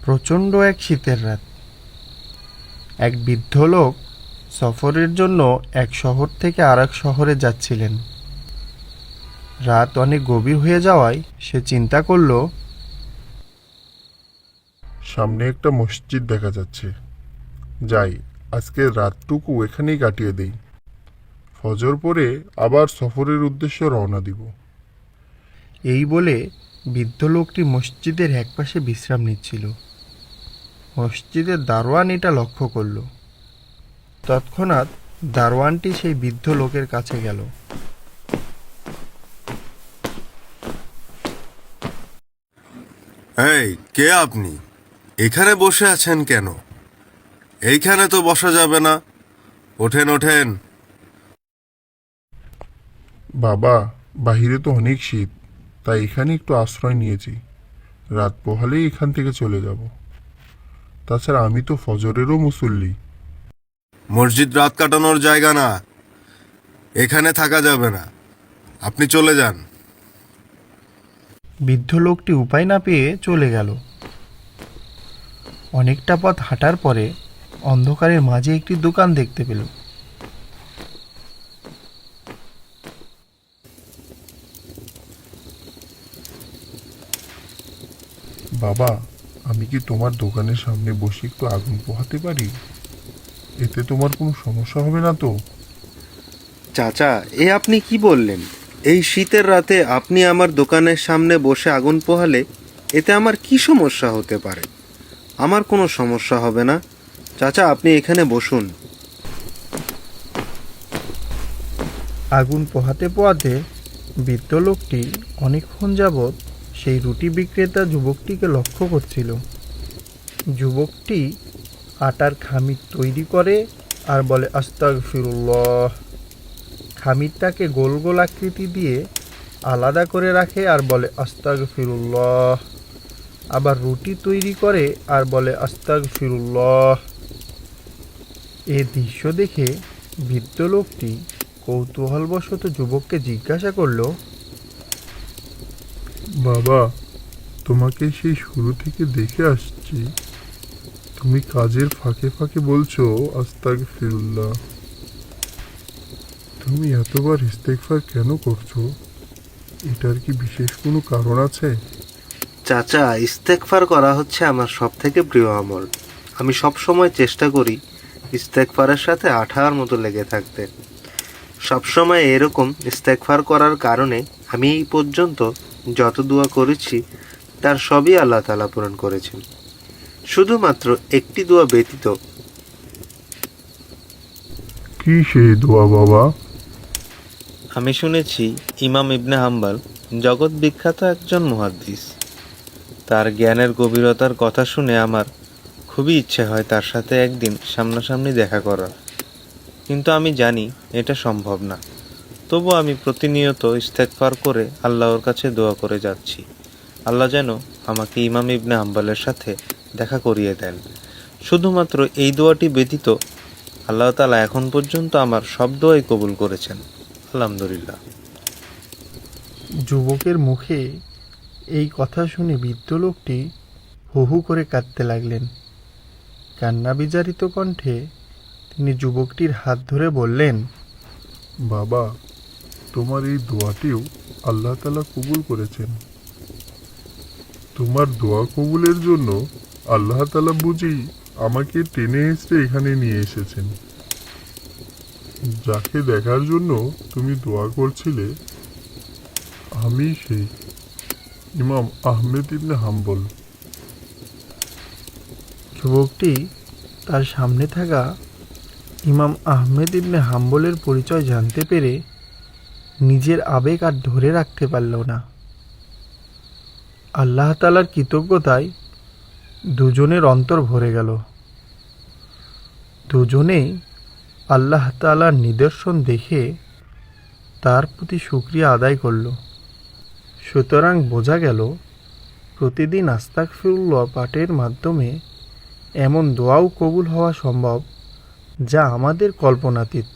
প্রচণ্ড এক শীতের রাত। এক বৃদ্ধ লোক সফরের জন্য এক শহর থেকে আরেক শহরে যাচ্ছিলেন। রাত অনেক গভীর হয়ে যাওয়ায় সে চিন্তা করল, সামনে একটা মসজিদ দেখা যাচ্ছে, যাই আজকের রাতটুকু এখানেই কাটিয়ে দেই। ফজর পরে আবার সফরের উদ্দেশ্যে রওনা দিব। এই বলে বৃদ্ধ লোকটি মসজিদের একপাশে বিশ্রাম নিচ্ছিল। মসজিদের দারোয়ান এটা লক্ষ্য করল। তৎক্ষণাৎ দারোয়ানটি সেই বৃদ্ধ লোকের কাছে গেল। এই, কে আপনি? এখানে বসে আছেন কেন? এইখানে তো বসা যাবে না। ওঠেন ওঠেন। বাবা, বাহিরে তো অনেক শীত, তাই এখানে একটু আশ্রয় নিয়েছি। রাত পোহালেই এখান থেকে চলে যাব। তাছাড়া আমি তো ফজরেরও মুসল্লি। মসজিদ রাত কাটানোর জায়গা না, এখানে থাকা যাবে না। আপনি চলে যান। বৃদ্ধ লোকটি উপায় না পেয়ে চলে গেল। অনেকটা পথ হাঁটার পরে অন্ধকারের মাঝে একটি দোকান দেখতে পেল। বাবা, আমি কি তোমার দোকানের সামনে বসে একটু আগুন পোহাতে পারি? এতে তোমার কোনো সমস্যা হবে না তো? চাচা, এ আপনি কি বললেন? এই শীতের রাতে আপনি আমার দোকানের সামনে বসে আগুন পোহালে এতে আমার কি সমস্যা হতে পারে? আমার কোনো সমস্যা হবে না। চাচা, আপনি এখানে বসুন। আগুন পোহাতে পোহাতে বৃদ্ধ লোকটি অনেকক্ষণ যাবৎ সেই রুটি বিক্রেতা যুবকটিকে লক্ষ্য করছিল। যুবকটি আটার খামির তৈরি করে আর বলে, আস্তাগফিরুল্লাহ। খামিরটাকে গোল গোল আকৃতি দিয়ে আলাদা করে রাখে আর বলে, আস্তাগফিরুল্লাহ। আবার রুটি তৈরি করে আর বলে, আস্তাগফিরুল্লাহ। এ দৃশ্য দেখে বৃদ্ধ লোকটি কৌতূহলবশত যুবককে জিজ্ঞাসা করল, বাবা, তোমাকে সেই শুরু থেকে দেখে আসছি, তুমি কাজের ফাঁকে ফাঁকে বলছো আস্তাগফিরুল্লাহ। তুমি এতবার ইস্তেগফার কেন করছো? এটার কি বিশেষ কোনো কারণ আছে? চাচা, ইস্তেগফার করা হচ্ছে আমার সব থেকে প্রিয় আমল। আমি সব সময় চেষ্টা করি ইস্তেগফারের সাথে আঠার মতো লেগে থাকতে। সবসময় এরকম ইস্তেগফার করার কারণে আমি এই পর্যন্ত যত দোয়া করেছি তার সবই আল্লাহ তাআলা পূরণ করেছেন, শুধুমাত্র একটি দোয়া ব্যতীত। কি সেই দোয়া বাবা? আমি শুনেছি ইমাম ইবনে হাম্বল জগৎ বিখ্যাত একজন মুহাদ্দিস। তার জ্ঞানের গভীরতার কথা শুনে আমার খুবই ইচ্ছে হয় তার সাথে একদিন সামনাসামনি দেখা করার, কিন্তু আমি জানি এটা সম্ভব না। তবু আমি প্রতিনিয়ত ইস্তেগফার করে আল্লাহর কাছে দোয়া করে যাচ্ছি, আল্লাহ যেন আমাকে ইমাম ইবনে হাম্বলের সাথে দেখা করিয়ে দেন। শুধুমাত্র এই দোয়াটি ব্যতীত আল্লাহ তাআলা এখন পর্যন্ত আমার সব দোয়াই কবুল করেছেন, আলহামদুলিল্লাহ। যুবকের মুখে এই কথা শুনে বৃদ্ধ লোকটি হু হু করে কাঁদতে লাগলেন। কান্না বিজারিত কণ্ঠে তিনি যুবকটির হাত ধরে বললেন, বাবা, তোমার এই দোয়াটিও আল্লাহ তাআলা কবুল করেছেন। তোমার দোয়া কবুলের জন্য আল্লাহ তাআলা বুঝি আমাকে টেনে হেঁচড়ে এখানে নিয়ে এসেছেন। যাকে দেখার জন্য তুমি দোয়া করছিলে, আমি সেই ইমাম আহমেদ ইবনে হাম্বল। যুবকটি তার সামনে থাকা ইমাম আহমেদ ইবনে হাম্বলের পরিচয় জানতে পেরে নিজের আবেগ আর ধরে রাখতে পারল না। আল্লাহ তাআলার কৃতজ্ঞতায় দুজনের অন্তর ভরে গেল। দুজনেই আল্লাহ তাআলার নিদর্শন দেখে তার প্রতি শুকরিয়া আদায় করল। সুতরাং বোঝা গেল, প্রতিদিন আস্তাগফিরুল্লাহ পাঠের মাধ্যমে এমন দোয়াও কবুল হওয়া সম্ভব যা আমাদের কল্পনাতীত।